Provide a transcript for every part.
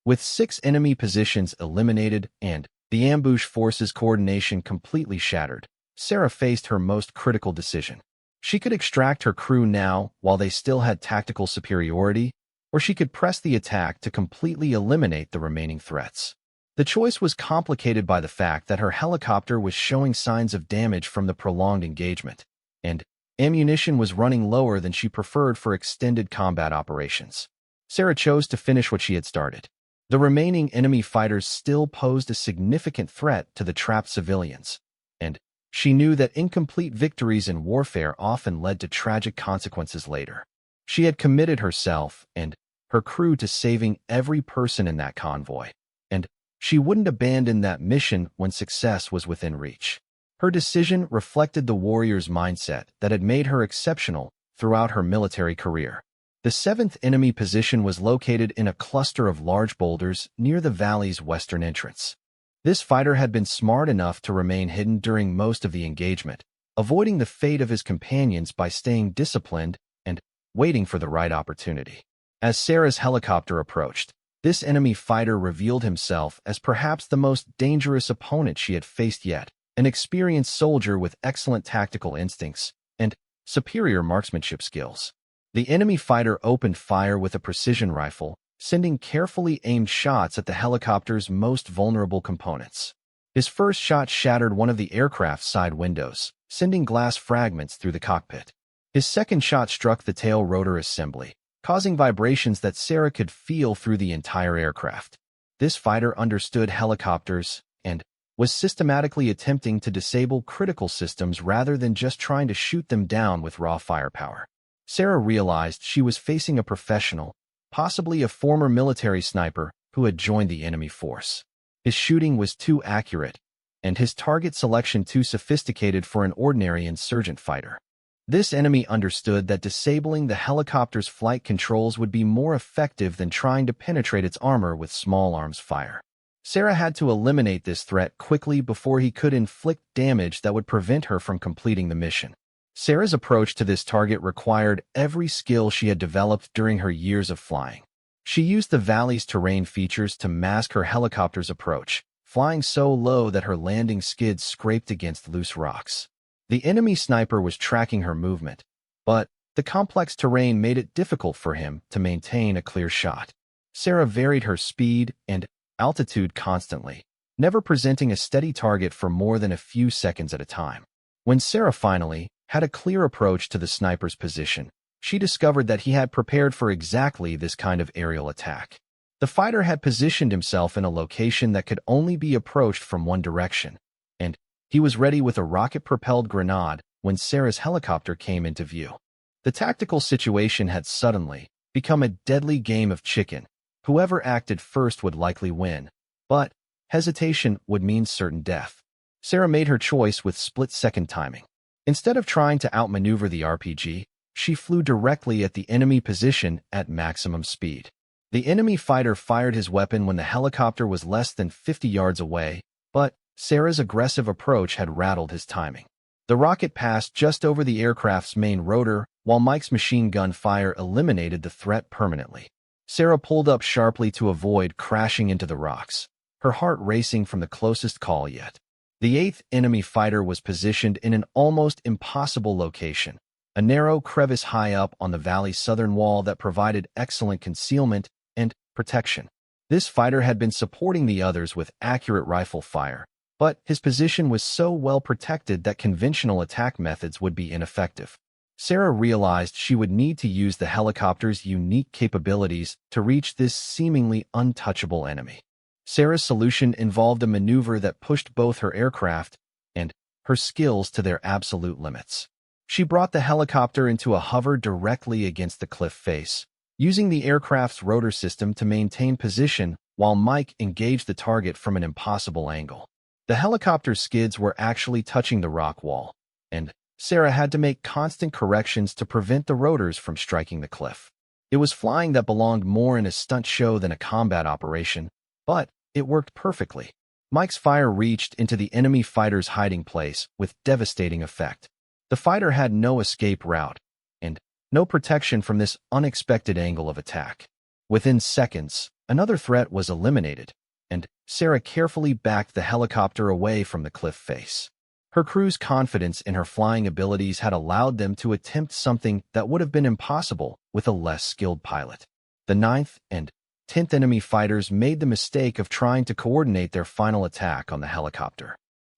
With 6 enemy positions eliminated and the ambush force's coordination completely shattered, Sarah faced her most critical decision. She could extract her crew now while they still had tactical superiority, or she could press the attack to completely eliminate the remaining threats. The choice was complicated by the fact that her helicopter was showing signs of damage from the prolonged engagement, and ammunition was running lower than she preferred for extended combat operations. Sarah chose to finish what she had started. The remaining enemy fighters still posed a significant threat to the trapped civilians, and she knew that incomplete victories in warfare often led to tragic consequences later. She had committed herself and her crew to saving every person in that convoy, and she wouldn't abandon that mission when success was within reach. Her decision reflected the warrior's mindset that had made her exceptional throughout her military career. The 7th enemy position was located in a cluster of large boulders near the valley's western entrance. This fighter had been smart enough to remain hidden during most of the engagement, avoiding the fate of his companions by staying disciplined and waiting for the right opportunity. As Sarah's helicopter approached, this enemy fighter revealed himself as perhaps the most dangerous opponent she had faced yet, an experienced soldier with excellent tactical instincts and superior marksmanship skills. The enemy fighter opened fire with a precision rifle, sending carefully aimed shots at the helicopter's most vulnerable components. His first shot shattered one of the aircraft's side windows, sending glass fragments through the cockpit. His second shot struck the tail rotor assembly, causing vibrations that Sarah could feel through the entire aircraft. This fighter understood helicopters and was systematically attempting to disable critical systems rather than just trying to shoot them down with raw firepower. Sarah realized she was facing a professional, possibly a former military sniper who had joined the enemy force. His shooting was too accurate, and his target selection too sophisticated for an ordinary insurgent fighter. This enemy understood that disabling the helicopter's flight controls would be more effective than trying to penetrate its armor with small arms fire. Sarah had to eliminate this threat quickly before he could inflict damage that would prevent her from completing the mission. Sarah's approach to this target required every skill she had developed during her years of flying. She used the valley's terrain features to mask her helicopter's approach, flying so low that her landing skids scraped against loose rocks. The enemy sniper was tracking her movement, but the complex terrain made it difficult for him to maintain a clear shot. Sarah varied her speed and altitude constantly, never presenting a steady target for more than a few seconds at a time. When Sarah finally had a clear approach to the sniper's position, she discovered that he had prepared for exactly this kind of aerial attack. The fighter had positioned himself in a location that could only be approached from one direction, and he was ready with a rocket-propelled grenade when Sarah's helicopter came into view. The tactical situation had suddenly become a deadly game of chicken. Whoever acted first would likely win, but hesitation would mean certain death. Sarah made her choice with split-second timing. Instead of trying to outmaneuver the RPG, she flew directly at the enemy position at maximum speed. The enemy fighter fired his weapon when the helicopter was less than 50 yards away, but Sarah's aggressive approach had rattled his timing. The rocket passed just over the aircraft's main rotor, while Mike's machine gun fire eliminated the threat permanently. Sarah pulled up sharply to avoid crashing into the rocks, her heart racing from the closest call yet. The 8th enemy fighter was positioned in an almost impossible location, a narrow crevice high up on the valley's southern wall that provided excellent concealment and protection. This fighter had been supporting the others with accurate rifle fire, but his position was so well protected that conventional attack methods would be ineffective. Sarah realized she would need to use the helicopter's unique capabilities to reach this seemingly untouchable enemy. Sarah's solution involved a maneuver that pushed both her aircraft and her skills to their absolute limits. She brought the helicopter into a hover directly against the cliff face, using the aircraft's rotor system to maintain position while Mike engaged the target from an impossible angle. The helicopter's skids were actually touching the rock wall, and Sarah had to make constant corrections to prevent the rotors from striking the cliff. It was flying that belonged more in a stunt show than a combat operation, but it worked perfectly. Mike's fire reached into the enemy fighter's hiding place with devastating effect. The fighter had no escape route and no protection from this unexpected angle of attack. Within seconds, Another threat was eliminated, and Sarah carefully backed the helicopter away from the cliff face. Her crew's confidence in her flying abilities had allowed them to attempt something that would have been impossible with a less skilled pilot. The 9th and 10th enemy fighters made the mistake of trying to coordinate their final attack on the helicopter.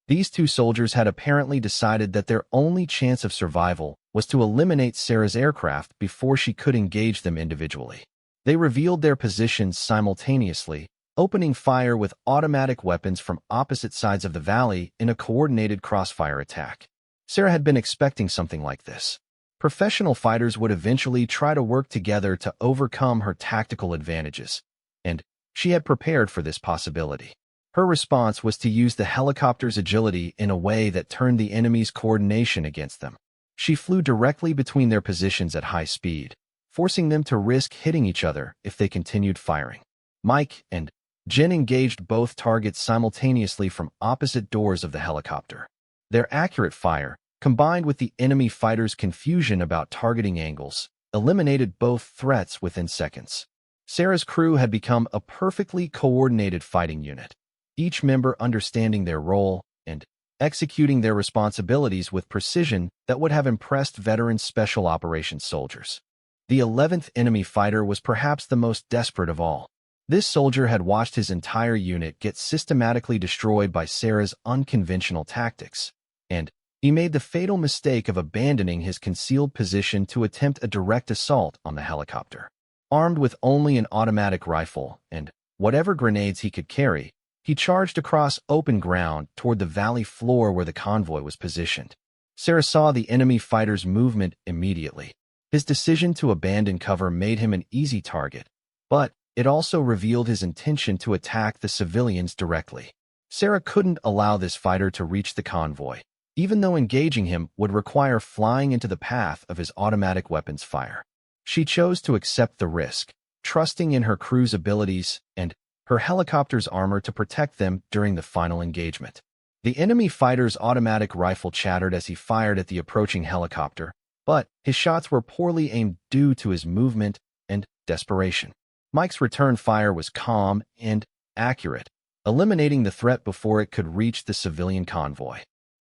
These two soldiers had apparently decided that their only chance of survival was to eliminate Sarah's aircraft before she could engage them individually. They revealed their positions simultaneously, opening fire with automatic weapons from opposite sides of the valley in a coordinated crossfire attack. Sarah had been expecting something like this. Professional fighters would eventually try to work together to overcome her tactical advantages, and she had prepared for this possibility. Her response was to use the helicopter's agility in a way that turned the enemy's coordination against them. She flew directly between their positions at high speed, forcing them to risk hitting each other if they continued firing. Mike and Jen engaged both targets simultaneously from opposite doors of the helicopter. Their accurate fire, combined with the enemy fighters' confusion about targeting angles, eliminated both threats within seconds. Sarah's crew had become a perfectly coordinated fighting unit, each member understanding their role and executing their responsibilities with precision that would have impressed veteran special operations soldiers. The 11th enemy fighter was perhaps the most desperate of all. This soldier had watched his entire unit get systematically destroyed by Sarah's unconventional tactics, and he made the fatal mistake of abandoning his concealed position to attempt a direct assault on the helicopter. Armed with only an automatic rifle and whatever grenades he could carry, he charged across open ground toward the valley floor where the convoy was positioned. Sarah saw the enemy fighter's movement immediately. His decision to abandon cover made him an easy target, but it also revealed his intention to attack the civilians directly. Sarah couldn't allow this fighter to reach the convoy, even though engaging him would require flying into the path of his automatic weapons fire. She chose to accept the risk, trusting in her crew's abilities and her helicopter's armor to protect them during the final engagement. The enemy fighter's automatic rifle chattered as he fired at the approaching helicopter, but his shots were poorly aimed due to his movement and desperation. Mike's return fire was calm and accurate, eliminating the threat before it could reach the civilian convoy.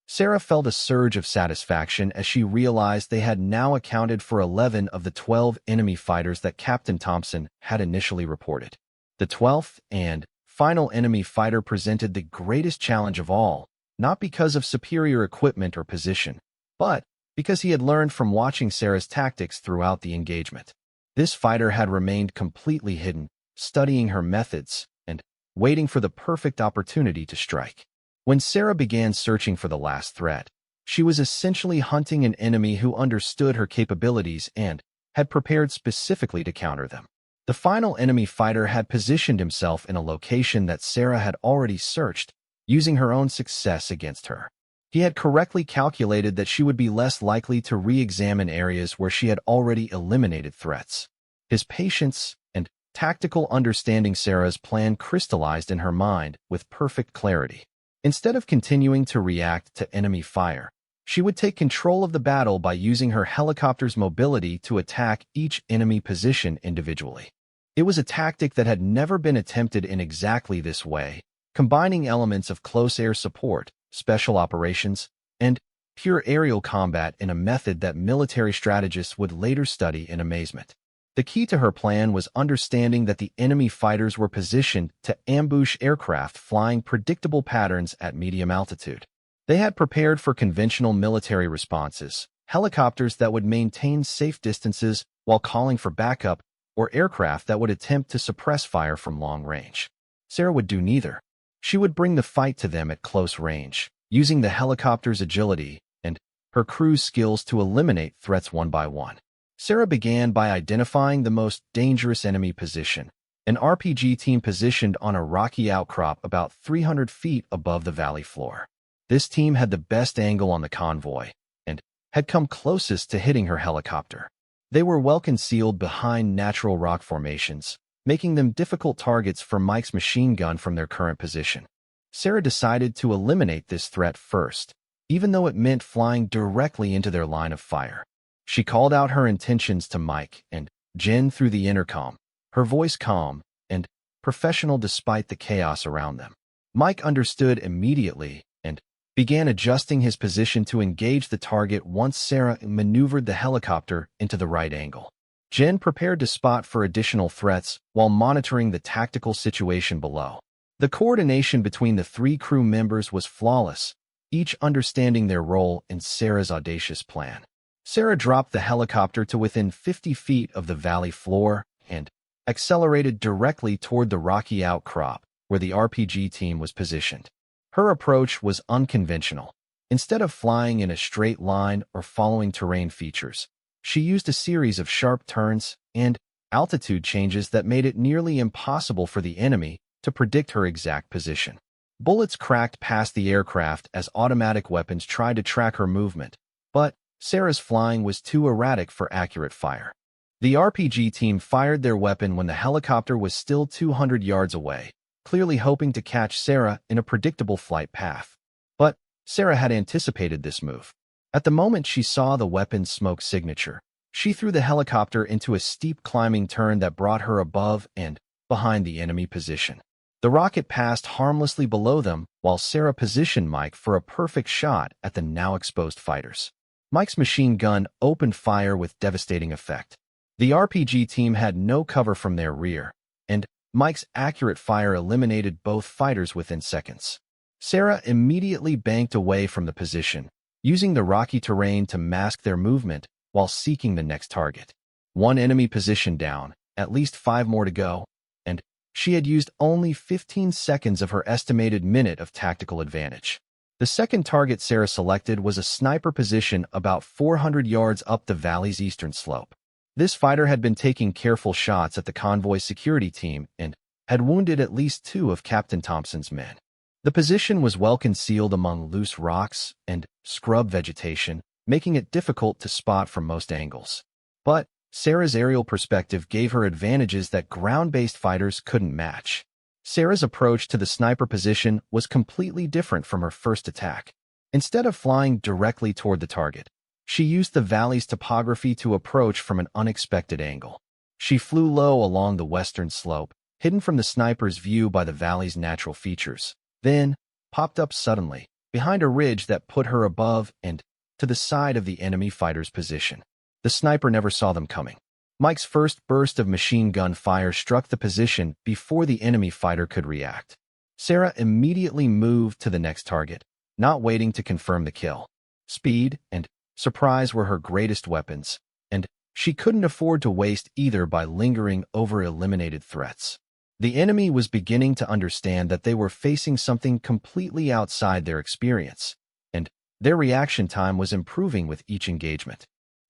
Sarah felt a surge of satisfaction as she realized they had now accounted for 11 of the 12 enemy fighters that Captain Thompson had initially reported. The 12th and final enemy fighter presented the greatest challenge of all, not because of superior equipment or position, but because he had learned from watching Sarah's tactics throughout the engagement. This fighter had remained completely hidden, studying her methods and waiting for the perfect opportunity to strike. When Sarah began searching for the last threat, she was essentially hunting an enemy who understood her capabilities and had prepared specifically to counter them. The final enemy fighter had positioned himself in a location that Sarah had already searched, using her own success against her. He had correctly calculated that she would be less likely to re-examine areas where she had already eliminated threats. His patience and tactical understanding Sarah's plan crystallized in her mind with perfect clarity. Instead of continuing to react to enemy fire, she would take control of the battle by using her helicopter's mobility to attack each enemy position individually. It was a tactic that had never been attempted in exactly this way, combining elements of close air support, special operations, and pure aerial combat in a method that military strategists would later study in amazement. The key to her plan was understanding that the enemy fighters were positioned to ambush aircraft flying predictable patterns at medium altitude. They had prepared for conventional military responses, helicopters that would maintain safe distances while calling for backup, or aircraft that would attempt to suppress fire from long range. Sarah would do neither. She would bring the fight to them at close range, using the helicopter's agility and her crew's skills to eliminate threats one by one. Sarah began by identifying the most dangerous enemy position, an RPG team positioned on a rocky outcrop about 300 feet above the valley floor. This team had the best angle on the convoy and had come closest to hitting her helicopter. They were well concealed behind natural rock formations, making them difficult targets for Mike's machine gun from their current position. Sarah decided to eliminate this threat first, even though it meant flying directly into their line of fire. She called out her intentions to Mike and Jen through the intercom, her voice calm and professional despite the chaos around them. Mike understood immediately and began adjusting his position to engage the target once Sarah maneuvered the helicopter into the right angle. Jen prepared to spot for additional threats while monitoring the tactical situation below. The coordination between the three crew members was flawless, each understanding their role in Sarah's audacious plan. Sarah dropped the helicopter to within 50 feet of the valley floor and accelerated directly toward the rocky outcrop where the RPG team was positioned. Her approach was unconventional. Instead of flying in a straight line or following terrain features, she used a series of sharp turns and altitude changes that made it nearly impossible for the enemy to predict her exact position. Bullets cracked past the aircraft as automatic weapons tried to track her movement, but Sarah's flying was too erratic for accurate fire. The RPG team fired their weapon when the helicopter was still 200 yards away, clearly hoping to catch Sarah in a predictable flight path. But Sarah had anticipated this move. At the moment she saw the weapon's smoke signature, she threw the helicopter into a steep climbing turn that brought her above and behind the enemy position. The rocket passed harmlessly below them while Sarah positioned Mike for a perfect shot at the now exposed fighters. Mike's machine gun opened fire with devastating effect. The RPG team had no cover from their rear, and Mike's accurate fire eliminated both fighters within seconds. Sarah immediately banked away from the position, using the rocky terrain to mask their movement while seeking the next target. One enemy position down, at least 5 more to go, and she had used only 15 seconds of her estimated minute of tactical advantage. The second target Sarah selected was a sniper position about 400 yards up the valley's eastern slope. This fighter had been taking careful shots at the convoy security team and had wounded at least 2 of Captain Thompson's men. The position was well concealed among loose rocks and scrub vegetation, making it difficult to spot from most angles. But Sarah's aerial perspective gave her advantages that ground-based fighters couldn't match. Sarah's approach to the sniper position was completely different from her first attack. Instead of flying directly toward the target, she used the valley's topography to approach from an unexpected angle. She flew low along the western slope, hidden from the sniper's view by the valley's natural features, then popped up suddenly, behind a ridge that put her above and to the side of the enemy fighter's position. The sniper never saw them coming. Mike's first burst of machine gun fire struck the position before the enemy fighter could react. Sarah immediately moved to the next target, not waiting to confirm the kill. Speed and surprise were her greatest weapons, and she couldn't afford to waste either by lingering over eliminated threats. The enemy was beginning to understand that they were facing something completely outside their experience, and their reaction time was improving with each engagement.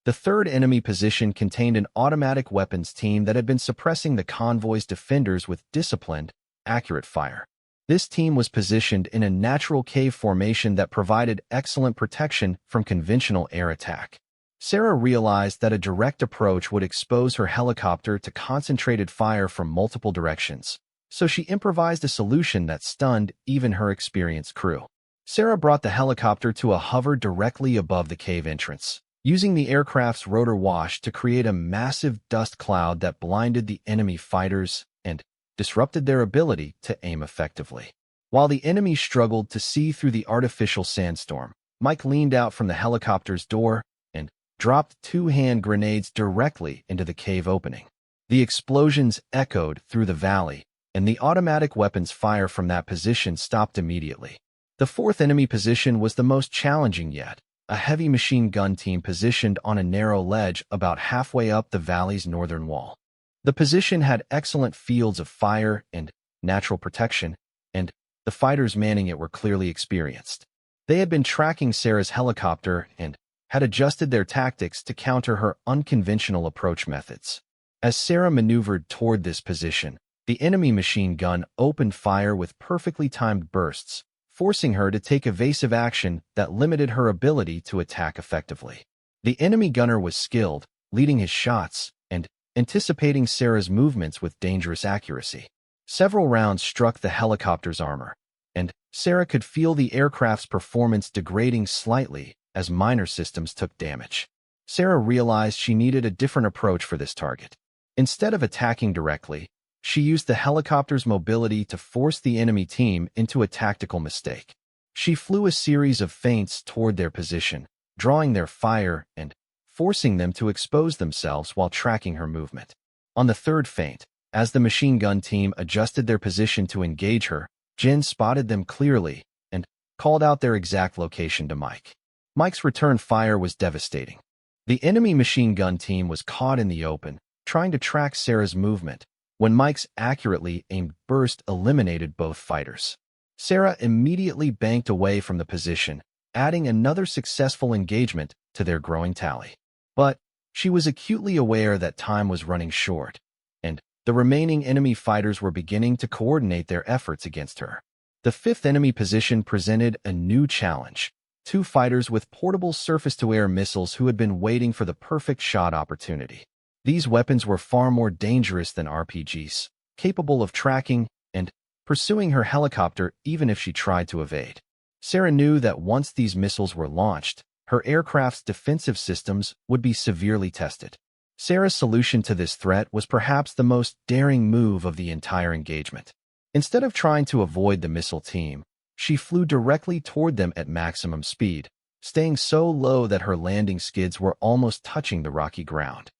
The third enemy position contained an automatic weapons team that had been suppressing the convoy's defenders with disciplined, accurate fire. This team was positioned in a natural cave formation that provided excellent protection from conventional air attack. Sarah realized that a direct approach would expose her helicopter to concentrated fire from multiple directions, so she improvised a solution that stunned even her experienced crew. Sarah brought the helicopter to a hover directly above the cave entrance, using the aircraft's rotor wash to create a massive dust cloud that blinded the enemy fighters and disrupted their ability to aim effectively. While the enemy struggled to see through the artificial sandstorm, Mike leaned out from the helicopter's door and dropped 2 hand grenades directly into the cave opening. The explosions echoed through the valley, and the automatic weapons fire from that position stopped immediately. The fourth enemy position was the most challenging yet, a heavy machine gun team positioned on a narrow ledge about halfway up the valley's northern wall. The position had excellent fields of fire and natural protection, and the fighters manning it were clearly experienced. They had been tracking Sarah's helicopter and had adjusted their tactics to counter her unconventional approach methods. As Sarah maneuvered toward this position, the enemy machine gun opened fire with perfectly timed bursts, forcing her to take evasive action that limited her ability to attack effectively. The enemy gunner was skilled, leading his shots and anticipating Sarah's movements with dangerous accuracy. Several rounds struck the helicopter's armor, and Sarah could feel the aircraft's performance degrading slightly as minor systems took damage. Sarah realized she needed a different approach for this target. Instead of attacking directly, She used the helicopter's mobility to force the enemy team into a tactical mistake. She flew a series of feints toward their position, drawing their fire and forcing them to expose themselves while tracking her movement. On the third feint, as the machine gun team adjusted their position to engage her, Jin spotted them clearly and called out their exact location to Mike. Mike's return fire was devastating. The enemy machine gun team was caught in the open, trying to track Sarah's movement, when Mike's accurately aimed burst eliminated both fighters. Sarah immediately banked away from the position, adding another successful engagement to their growing tally. But she was acutely aware that time was running short, and the remaining enemy fighters were beginning to coordinate their efforts against her. The fifth enemy position presented a new challenge: two fighters with portable surface-to-air missiles who had been waiting for the perfect shot opportunity. These weapons were far more dangerous than RPGs, capable of tracking and pursuing her helicopter even if she tried to evade. Sarah knew that once these missiles were launched, her aircraft's defensive systems would be severely tested. Sarah's solution to this threat was perhaps the most daring move of the entire engagement. Instead of trying to avoid the missile team, she flew directly toward them at maximum speed, staying so low that her landing skids were almost touching the rocky ground.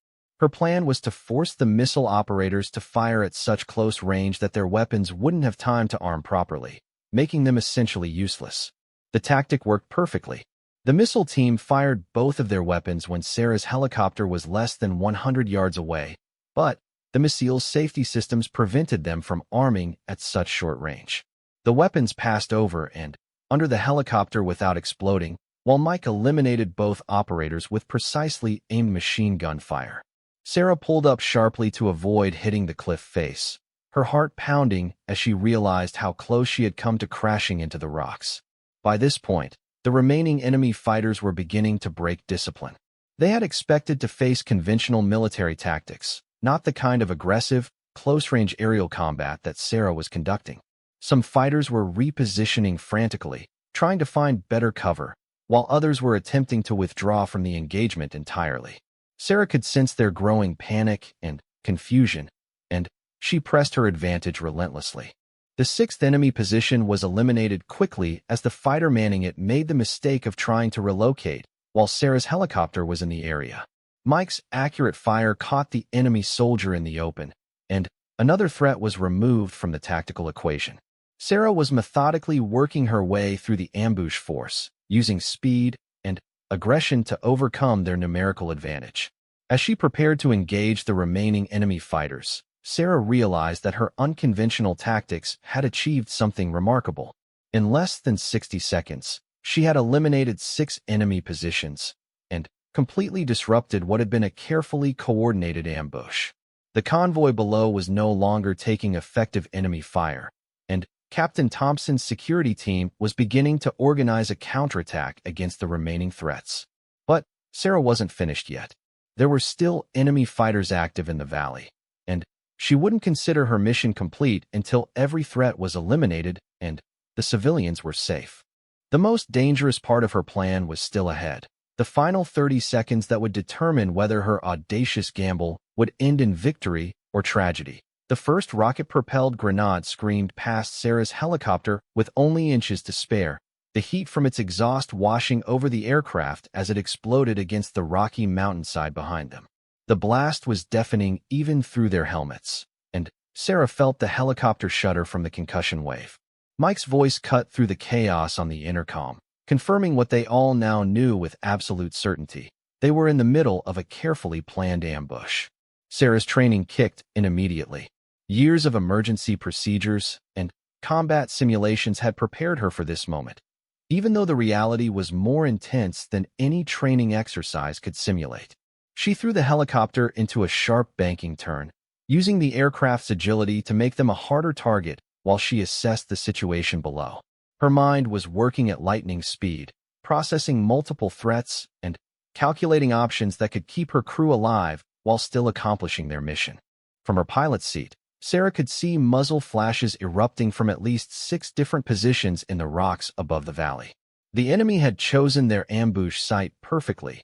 Her plan was to force the missile operators to fire at such close range that their weapons wouldn't have time to arm properly, making them essentially useless. The tactic worked perfectly. The missile team fired both of their weapons when Sarah's helicopter was less than 100 yards away, but the missile's safety systems prevented them from arming at such short range. The weapons passed over and under the helicopter without exploding, while Mike eliminated both operators with precisely aimed machine gun fire. Sarah pulled up sharply to avoid hitting the cliff face, her heart pounding as she realized how close she had come to crashing into the rocks. By this point, the remaining enemy fighters were beginning to break discipline. They had expected to face conventional military tactics, not the kind of aggressive, close-range aerial combat that Sarah was conducting. Some fighters were repositioning frantically, trying to find better cover, while others were attempting to withdraw from the engagement entirely. Sarah could sense their growing panic and confusion, and she pressed her advantage relentlessly. The sixth enemy position was eliminated quickly as the fighter manning it made the mistake of trying to relocate while Sarah's helicopter was in the area. Mike's accurate fire caught the enemy soldier in the open, and another threat was removed from the tactical equation. Sarah was methodically working her way through the ambush force, using speed and aggression to overcome their numerical advantage. As she prepared to engage the remaining enemy fighters, Sarah realized that her unconventional tactics had achieved something remarkable. In less than 60 seconds, she had eliminated 6 enemy positions and completely disrupted what had been a carefully coordinated ambush. The convoy below was no longer taking effective enemy fire, and Captain Thompson's security team was beginning to organize a counterattack against the remaining threats. But Sarah wasn't finished yet. There were still enemy fighters active in the valley, and she wouldn't consider her mission complete until every threat was eliminated and the civilians were safe. The most dangerous part of her plan was still ahead, the final 30 seconds that would determine whether her audacious gamble would end in victory or tragedy. The first rocket-propelled grenade screamed past Sarah's helicopter with only inches to spare, the heat from its exhaust washing over the aircraft as it exploded against the rocky mountainside behind them. The blast was deafening even through their helmets, and Sarah felt the helicopter shudder from the concussion wave. Mike's voice cut through the chaos on the intercom, confirming what they all now knew with absolute certainty. They were in the middle of a carefully planned ambush. Sarah's training kicked in immediately. Years of emergency procedures and combat simulations had prepared her for this moment, even though the reality was more intense than any training exercise could simulate. She threw the helicopter into a sharp banking turn, using the aircraft's agility to make them a harder target while she assessed the situation below. Her mind was working at lightning speed, processing multiple threats and calculating options that could keep her crew alive while still accomplishing their mission. From her pilot's seat, Sarah could see muzzle flashes erupting from at least 6 different positions in the rocks above the valley. The enemy had chosen their ambush site perfectly,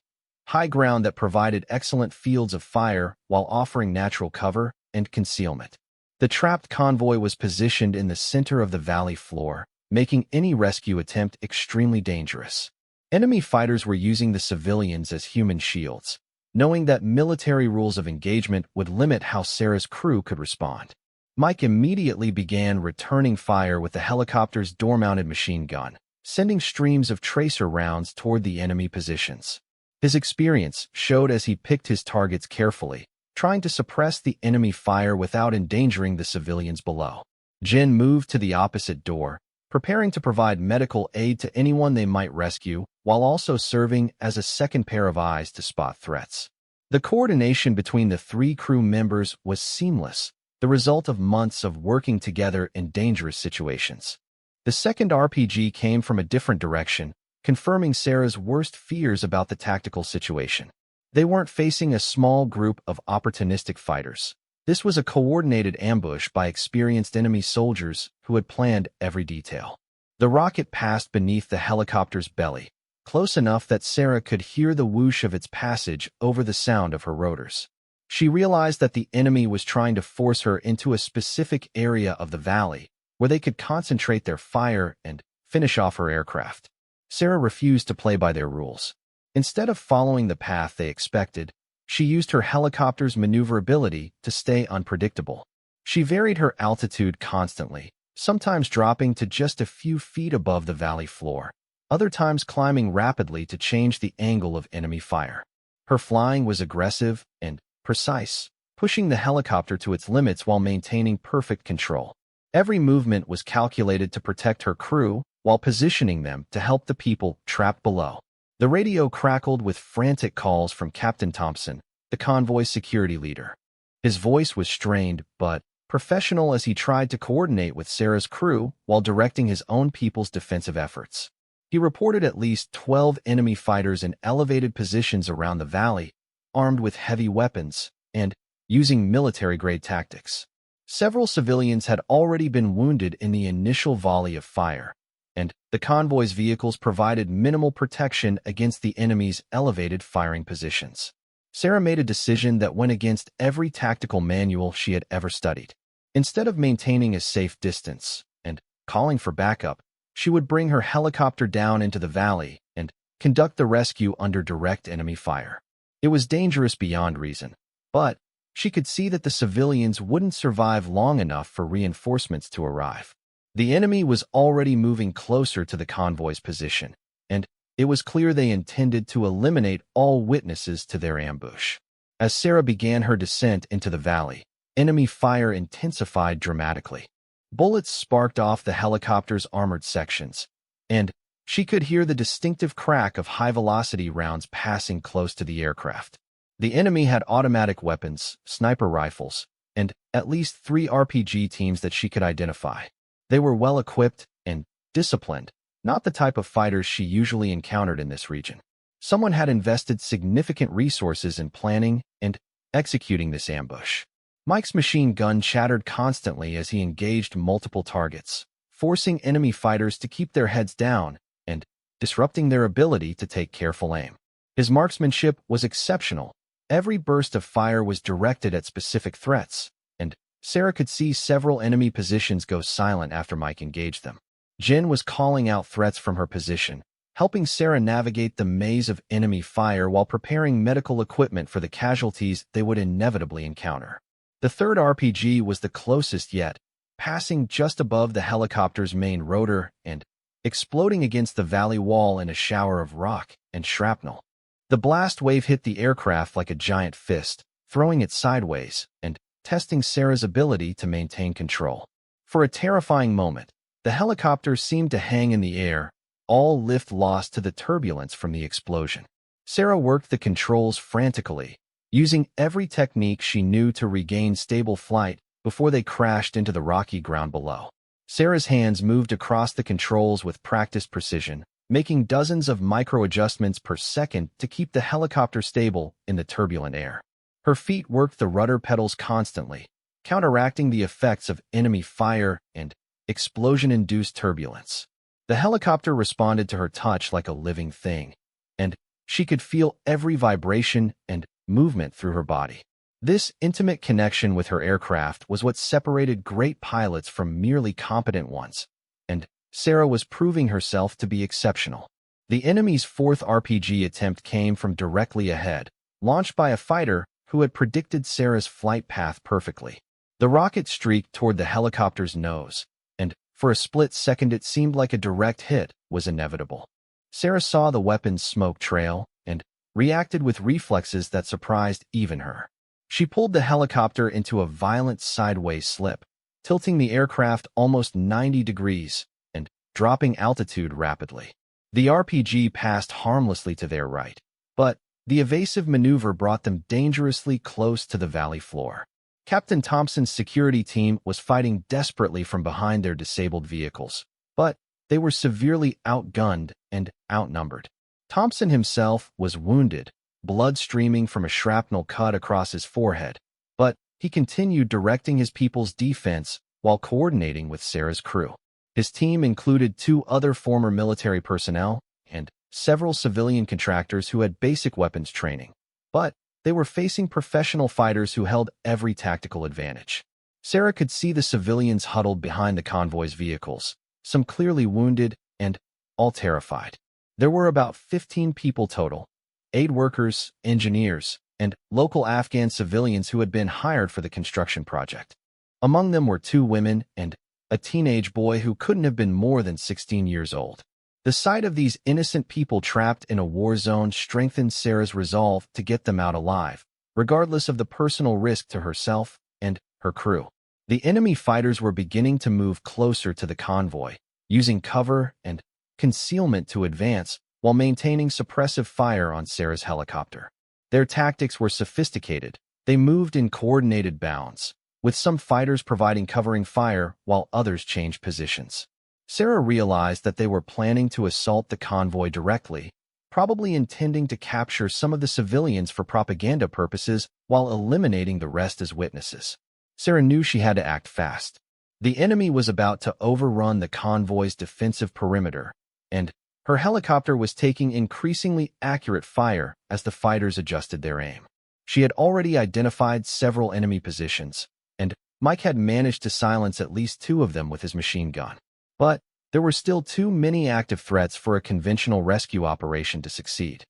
high ground that provided excellent fields of fire while offering natural cover and concealment. The trapped convoy was positioned in the center of the valley floor, making any rescue attempt extremely dangerous. Enemy fighters were using the civilians as human shields, knowing that military rules of engagement would limit how Sarah's crew could respond. Mike immediately began returning fire with the helicopter's door-mounted machine gun, sending streams of tracer rounds toward the enemy positions. His experience showed as he picked his targets carefully, trying to suppress the enemy fire without endangering the civilians below. Jin moved to the opposite door, preparing to provide medical aid to anyone they might rescue, while also serving as a second pair of eyes to spot threats. The coordination between the three crew members was seamless, the result of months of working together in dangerous situations. The second RPG came from a different direction, confirming Sarah's worst fears about the tactical situation. They weren't facing a small group of opportunistic fighters. This was a coordinated ambush by experienced enemy soldiers who had planned every detail. The rocket passed beneath the helicopter's belly, close enough that Sarah could hear the whoosh of its passage over the sound of her rotors. She realized that the enemy was trying to force her into a specific area of the valley where they could concentrate their fire and finish off her aircraft. Sarah refused to play by their rules. Instead of following the path they expected, she used her helicopter's maneuverability to stay unpredictable. She varied her altitude constantly, sometimes dropping to just a few feet above the valley floor, other times climbing rapidly to change the angle of enemy fire. Her flying was aggressive and precise, pushing the helicopter to its limits while maintaining perfect control. Every movement was calculated to protect her crew while positioning them to help the people trapped below. The radio crackled with frantic calls from Captain Thompson, the convoy's security leader. His voice was strained but professional as he tried to coordinate with Sarah's crew while directing his own people's defensive efforts. He reported at least 12 enemy fighters in elevated positions around the valley, armed with heavy weapons and using military-grade tactics. Several civilians had already been wounded in the initial volley of fire, and the convoy's vehicles provided minimal protection against the enemy's elevated firing positions. Sarah made a decision that went against every tactical manual she had ever studied. Instead of maintaining a safe distance and calling for backup, she would bring her helicopter down into the valley and conduct the rescue under direct enemy fire. It was dangerous beyond reason, but she could see that the civilians wouldn't survive long enough for reinforcements to arrive. The enemy was already moving closer to the convoy's position, and it was clear they intended to eliminate all witnesses to their ambush. As Sarah began her descent into the valley, enemy fire intensified dramatically. Bullets sparked off the helicopter's armored sections, and she could hear the distinctive crack of high-velocity rounds passing close to the aircraft. The enemy had automatic weapons, sniper rifles, and at least 3 RPG teams that she could identify. They were well-equipped and disciplined, not the type of fighters she usually encountered in this region. Someone had invested significant resources in planning and executing this ambush. Mike's machine gun chattered constantly as he engaged multiple targets, forcing enemy fighters to keep their heads down and disrupting their ability to take careful aim. His marksmanship was exceptional. Every burst of fire was directed at specific threats, and Sarah could see several enemy positions go silent after Mike engaged them. Jin was calling out threats from her position, helping Sarah navigate the maze of enemy fire while preparing medical equipment for the casualties they would inevitably encounter. The third RPG was the closest yet, passing just above the helicopter's main rotor and exploding against the valley wall in a shower of rock and shrapnel. The blast wave hit the aircraft like a giant fist, throwing it sideways and testing Sarah's ability to maintain control. For a terrifying moment, the helicopter seemed to hang in the air, all lift lost to the turbulence from the explosion. Sarah worked the controls frantically, using every technique she knew to regain stable flight before they crashed into the rocky ground below. Sarah's hands moved across the controls with practiced precision, making dozens of micro-adjustments per second to keep the helicopter stable in the turbulent air. Her feet worked the rudder pedals constantly, counteracting the effects of enemy fire and explosion-induced turbulence. The helicopter responded to her touch like a living thing, and she could feel every vibration and movement through her body. This intimate connection with her aircraft was what separated great pilots from merely competent ones, and Sarah was proving herself to be exceptional. The enemy's fourth RPG attempt came from directly ahead, launched by a fighter who had predicted Sarah's flight path perfectly. The rocket streaked toward the helicopter's nose, and for a split second it seemed like a direct hit was inevitable. Sarah saw the weapon's smoke trail and reacted with reflexes that surprised even her. She pulled the helicopter into a violent sideways slip, tilting the aircraft almost 90 degrees and dropping altitude rapidly. The RPG passed harmlessly to their right, but the evasive maneuver brought them dangerously close to the valley floor. Captain Thompson's security team was fighting desperately from behind their disabled vehicles, but they were severely outgunned and outnumbered. Thompson himself was wounded, blood streaming from a shrapnel cut across his forehead, but he continued directing his people's defense while coordinating with Sarah's crew. His team included 2 other former military personnel and several civilian contractors who had basic weapons training, but they were facing professional fighters who held every tactical advantage. Sarah could see the civilians huddled behind the convoy's vehicles, some clearly wounded and all terrified. There were about 15 people total, aid workers, engineers, and local Afghan civilians who had been hired for the construction project. Among them were 2 women and a teenage boy who couldn't have been more than 16 years old. The sight of these innocent people trapped in a war zone strengthened Sarah's resolve to get them out alive, regardless of the personal risk to herself and her crew. The enemy fighters were beginning to move closer to the convoy, using cover and concealment to advance while maintaining suppressive fire on Sarah's helicopter. Their tactics were sophisticated. They moved in coordinated bounds, with some fighters providing covering fire while others changed positions. Sarah realized that they were planning to assault the convoy directly, probably intending to capture some of the civilians for propaganda purposes while eliminating the rest as witnesses. Sarah knew she had to act fast. The enemy was about to overrun the convoy's defensive perimeter, and her helicopter was taking increasingly accurate fire as the fighters adjusted their aim. She had already identified several enemy positions, and Mike had managed to silence at least 2 of them with his machine gun. But there were still too many active threats for a conventional rescue operation to succeed.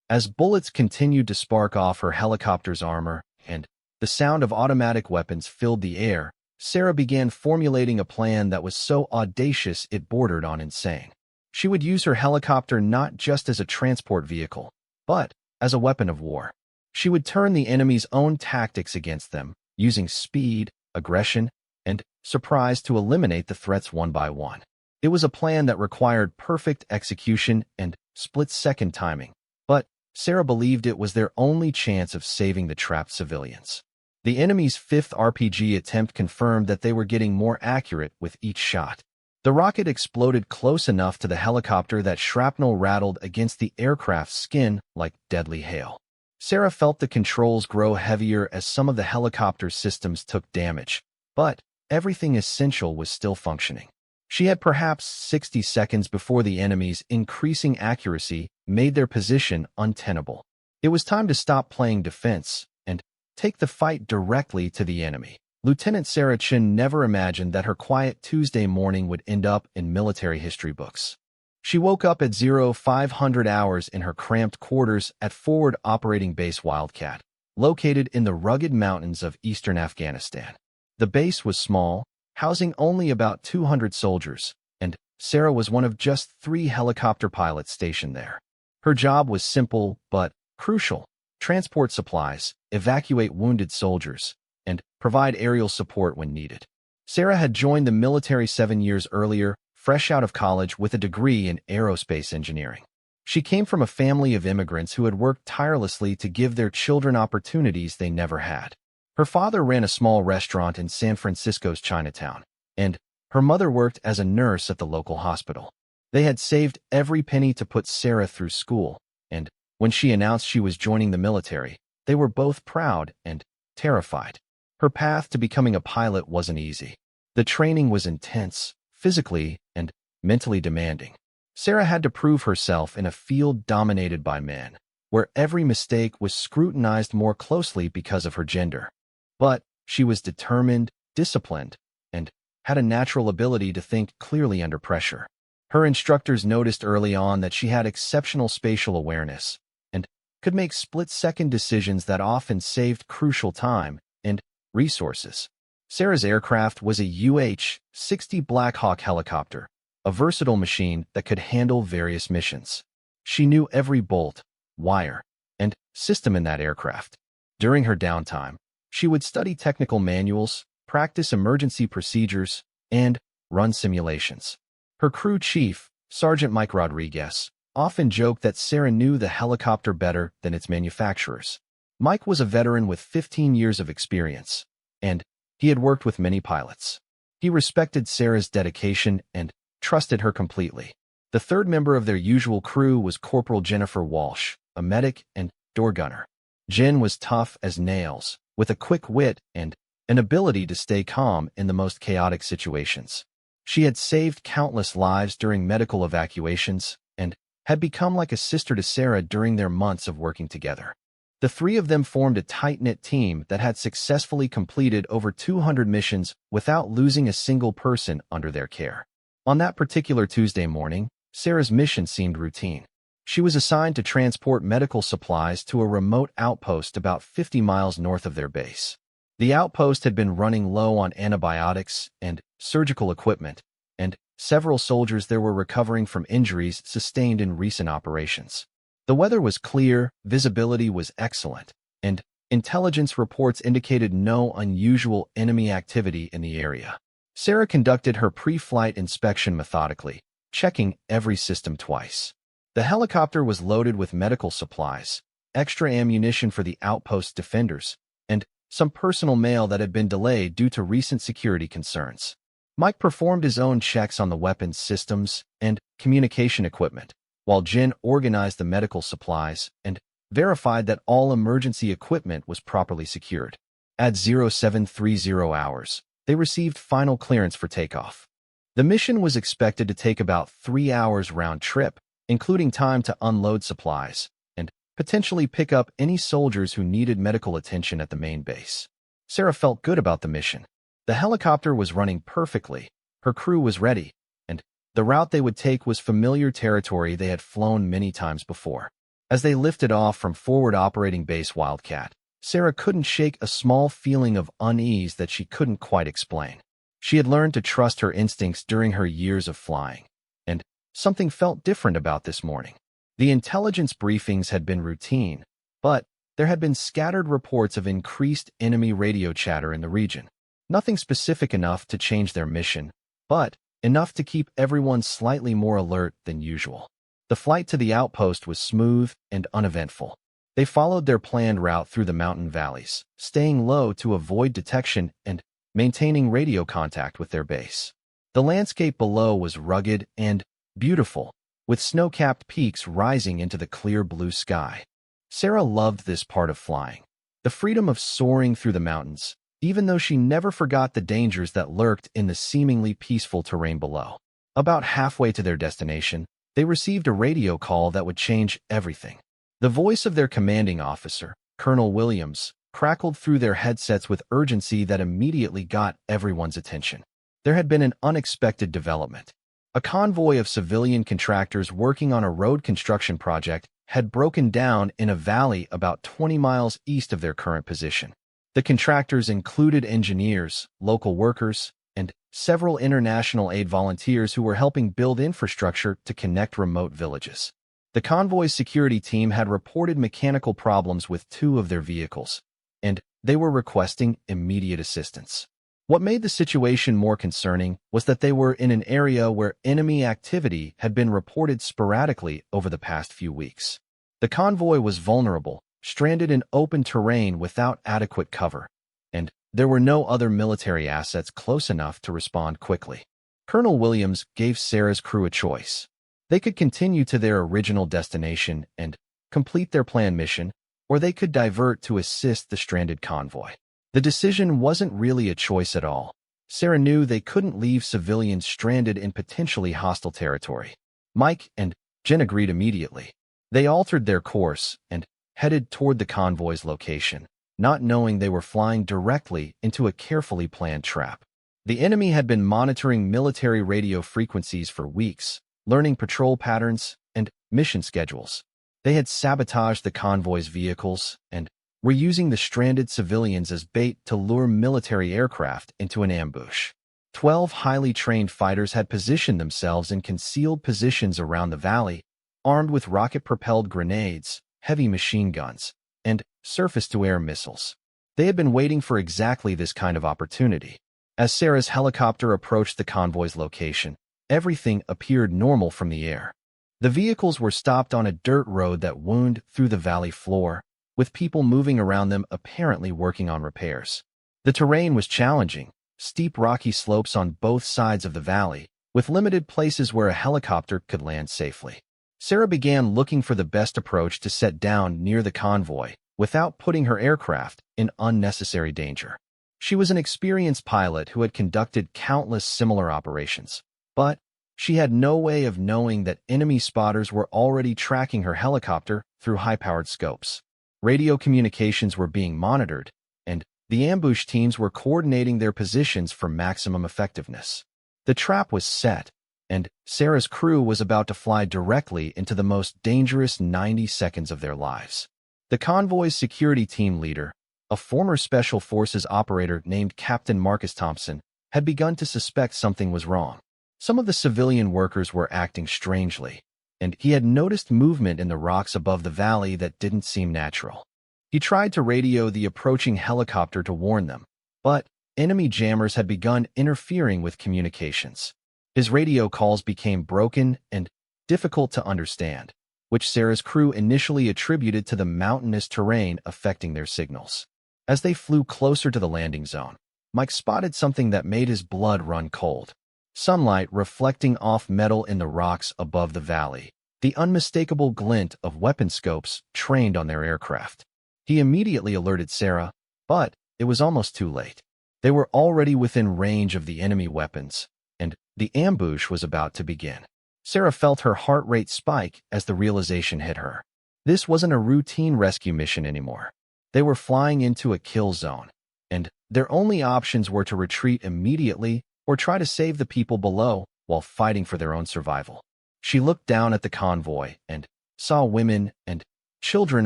As bullets continued to spark off her helicopter's armor and the sound of automatic weapons filled the air, Sarah began formulating a plan that was so audacious it bordered on insane. She would use her helicopter not just as a transport vehicle, but as a weapon of war. She would turn the enemy's own tactics against them, using speed, aggression, and surprise to eliminate the threats one by one. It was a plan that required perfect execution and split-second timing, but Sarah believed it was their only chance of saving the trapped civilians. The enemy's 5th RPG attempt confirmed that they were getting more accurate with each shot. The rocket exploded close enough to the helicopter that shrapnel rattled against the aircraft's skin like deadly hail. Sarah felt the controls grow heavier as some of the helicopter's systems took damage, but everything essential was still functioning. She had perhaps 60 seconds before the enemy's increasing accuracy made their position untenable. It was time to stop playing defense and take the fight directly to the enemy. Lieutenant Sarah Chin never imagined that her quiet Tuesday morning would end up in military history books. She woke up at 0500 hours in her cramped quarters at Forward Operating Base Wildcat, located in the rugged mountains of eastern Afghanistan. The base was small, housing only about 200 soldiers, and Sarah was one of just 3 helicopter pilots stationed there. Her job was simple but crucial: transport supplies, evacuate wounded soldiers, and provide aerial support when needed. Sarah had joined the military 7 years earlier, fresh out of college with a degree in aerospace engineering. She came from a family of immigrants who had worked tirelessly to give their children opportunities they never had. Her father ran a small restaurant in San Francisco's Chinatown, and her mother worked as a nurse at the local hospital. They had saved every penny to put Sarah through school, and when she announced she was joining the military, they were both proud and terrified. Her path to becoming a pilot wasn't easy. The training was intense, physically and mentally demanding. Sarah had to prove herself in a field dominated by men, where every mistake was scrutinized more closely because of her gender. But she was determined, disciplined, and had a natural ability to think clearly under pressure. Her instructors noticed early on that she had exceptional spatial awareness and could make split-second decisions that often saved crucial time and resources. Sarah's aircraft was a UH-60 Black Hawk helicopter, a versatile machine that could handle various missions. She knew every bolt, wire, and system in that aircraft. During her downtime, she would study technical manuals, practice emergency procedures, and run simulations. Her crew chief, Sergeant Mike Rodriguez, often joked that Sarah knew the helicopter better than its manufacturers. Mike was a veteran with 15 years of experience, and he had worked with many pilots. He respected Sarah's dedication and trusted her completely. The third member of their usual crew was Corporal Jennifer Walsh, a medic and door gunner. Jen was tough as nails, with a quick wit and an ability to stay calm in the most chaotic situations. She had saved countless lives during medical evacuations and had become like a sister to Sarah during their months of working together. The three of them formed a tight-knit team that had successfully completed over 200 missions without losing a single person under their care. On that particular Tuesday morning, Sarah's mission seemed routine. She was assigned to transport medical supplies to a remote outpost about 50 miles north of their base. The outpost had been running low on antibiotics and surgical equipment, and several soldiers there were recovering from injuries sustained in recent operations. The weather was clear, visibility was excellent, and intelligence reports indicated no unusual enemy activity in the area. Sarah conducted her pre-flight inspection methodically, checking every system twice. The helicopter was loaded with medical supplies, extra ammunition for the outpost's defenders, and some personal mail that had been delayed due to recent security concerns. Mike performed his own checks on the weapons systems and communication equipment, while Jen organized the medical supplies and verified that all emergency equipment was properly secured. At 0730 hours, they received final clearance for takeoff. The mission was expected to take about 3 hours round trip, including time to unload supplies and potentially pick up any soldiers who needed medical attention at the main base. Sarah felt good about the mission. The helicopter was running perfectly, her crew was ready, and the route they would take was familiar territory they had flown many times before. As they lifted off from forward operating base Wildcat, Sarah couldn't shake a small feeling of unease that she couldn't quite explain. She had learned to trust her instincts during her years of flying, and something felt different about this morning. The intelligence briefings had been routine, but there had been scattered reports of increased enemy radio chatter in the region. Nothing specific enough to change their mission, but enough to keep everyone slightly more alert than usual. The flight to the outpost was smooth and uneventful. They followed their planned route through the mountain valleys, staying low to avoid detection and maintaining radio contact with their base. The landscape below was rugged and beautiful, with snow-capped peaks rising into the clear blue sky. Sarah loved this part of flying, the freedom of soaring through the mountains, even though she never forgot the dangers that lurked in the seemingly peaceful terrain below. About halfway to their destination, they received a radio call that would change everything. The voice of their commanding officer, Colonel Williams, crackled through their headsets with urgency that immediately got everyone's attention. There had been an unexpected development. A convoy of civilian contractors working on a road construction project had broken down in a valley about 20 miles east of their current position. The contractors included engineers, local workers, and several international aid volunteers who were helping build infrastructure to connect remote villages. The convoy's security team had reported mechanical problems with 2 of their vehicles, and they were requesting immediate assistance. What made the situation more concerning was that they were in an area where enemy activity had been reported sporadically over the past few weeks. The convoy was vulnerable, stranded in open terrain without adequate cover, and there were no other military assets close enough to respond quickly. Colonel Williams gave Sarah's crew a choice. They could continue to their original destination and complete their planned mission, or they could divert to assist the stranded convoy. The decision wasn't really a choice at all. Sarah knew they couldn't leave civilians stranded in potentially hostile territory. Mike and Jen agreed immediately. They altered their course and headed toward the convoy's location, not knowing they were flying directly into a carefully planned trap. The enemy had been monitoring military radio frequencies for weeks, learning patrol patterns and mission schedules. They had sabotaged the convoy's vehicles and were using the stranded civilians as bait to lure military aircraft into an ambush. 12 highly trained fighters had positioned themselves in concealed positions around the valley, armed with rocket-propelled grenades, heavy machine guns, and surface-to-air missiles. They had been waiting for exactly this kind of opportunity. As Sarah's helicopter approached the convoy's location, everything appeared normal from the air. The vehicles were stopped on a dirt road that wound through the valley floor, with people moving around them apparently working on repairs. The terrain was challenging, steep rocky slopes on both sides of the valley, with limited places where a helicopter could land safely. Sarah began looking for the best approach to set down near the convoy without putting her aircraft in unnecessary danger. She was an experienced pilot who had conducted countless similar operations, but she had no way of knowing that enemy spotters were already tracking her helicopter through high-powered scopes. Radio communications were being monitored, and the ambush teams were coordinating their positions for maximum effectiveness. The trap was set, and Sarah's crew was about to fly directly into the most dangerous 90 seconds of their lives. The convoy's security team leader, a former Special Forces operator named Captain Marcus Thompson, had begun to suspect something was wrong. Some of the civilian workers were acting strangely, and he had noticed movement in the rocks above the valley that didn't seem natural. He tried to radio the approaching helicopter to warn them, but enemy jammers had begun interfering with communications. His radio calls became broken and difficult to understand, which Sarah's crew initially attributed to the mountainous terrain affecting their signals. As they flew closer to the landing zone, Mike spotted something that made his blood run cold. Sunlight reflecting off metal in the rocks above the valley, the unmistakable glint of weapon scopes trained on their aircraft. He immediately alerted Sarah, but it was almost too late. They were already within range of the enemy weapons, and the ambush was about to begin. Sarah felt her heart rate spike as the realization hit her. This wasn't a routine rescue mission anymore. They were flying into a kill zone, and their only options were to retreat immediately or try to save the people below while fighting for their own survival. She looked down at the convoy and saw women and children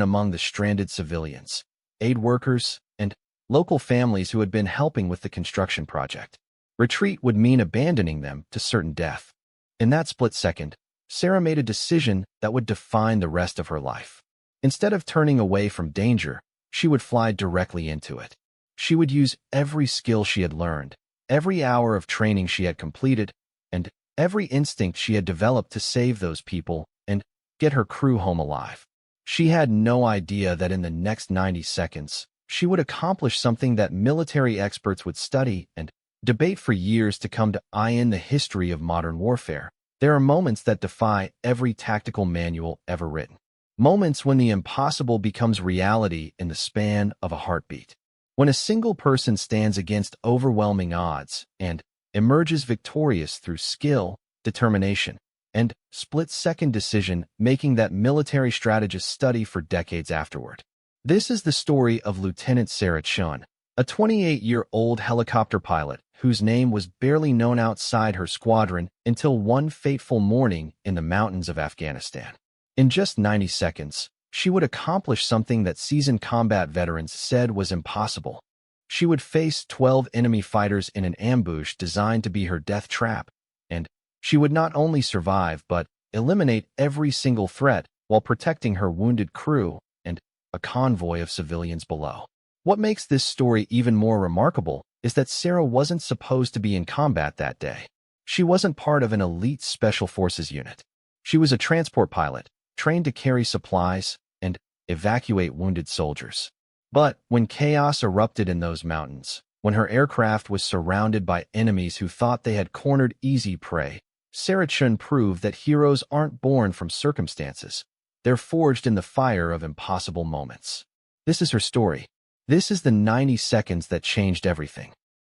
among the stranded civilians, aid workers, and local families who had been helping with the construction project. Retreat would mean abandoning them to certain death. In that split second, Sarah made a decision that would define the rest of her life. Instead of turning away from danger, she would fly directly into it. She would use every skill she had learned, every hour of training she had completed, and every instinct she had developed to save those people and get her crew home alive. She had no idea that in the next 90 seconds, she would accomplish something that military experts would study and debate for years to come to in the history of modern warfare. There are moments that defy every tactical manual ever written. Moments when the impossible becomes reality in the span of a heartbeat. When a single person stands against overwhelming odds and emerges victorious through skill, determination, and split-second decision-making that military strategists study for decades afterward. This is the story of Lieutenant Sarah Chun, a 28-year-old helicopter pilot whose name was barely known outside her squadron until one fateful morning in the mountains of Afghanistan. In just 90 seconds, she would accomplish something that seasoned combat veterans said was impossible. She would face 12 enemy fighters in an ambush designed to be her death trap, and she would not only survive but eliminate every single threat while protecting her wounded crew and a convoy of civilians below. What makes this story even more remarkable is that Sarah wasn't supposed to be in combat that day. She wasn't part of an elite special forces unit. She was a transport pilot, trained to carry supplies and evacuate wounded soldiers. But when chaos erupted in those mountains, when her aircraft was surrounded by enemies who thought they had cornered easy prey, Sarah Chun proved that heroes aren't born from circumstances. They're forged in the fire of impossible moments. This is her story. This is the 90 seconds that changed everything.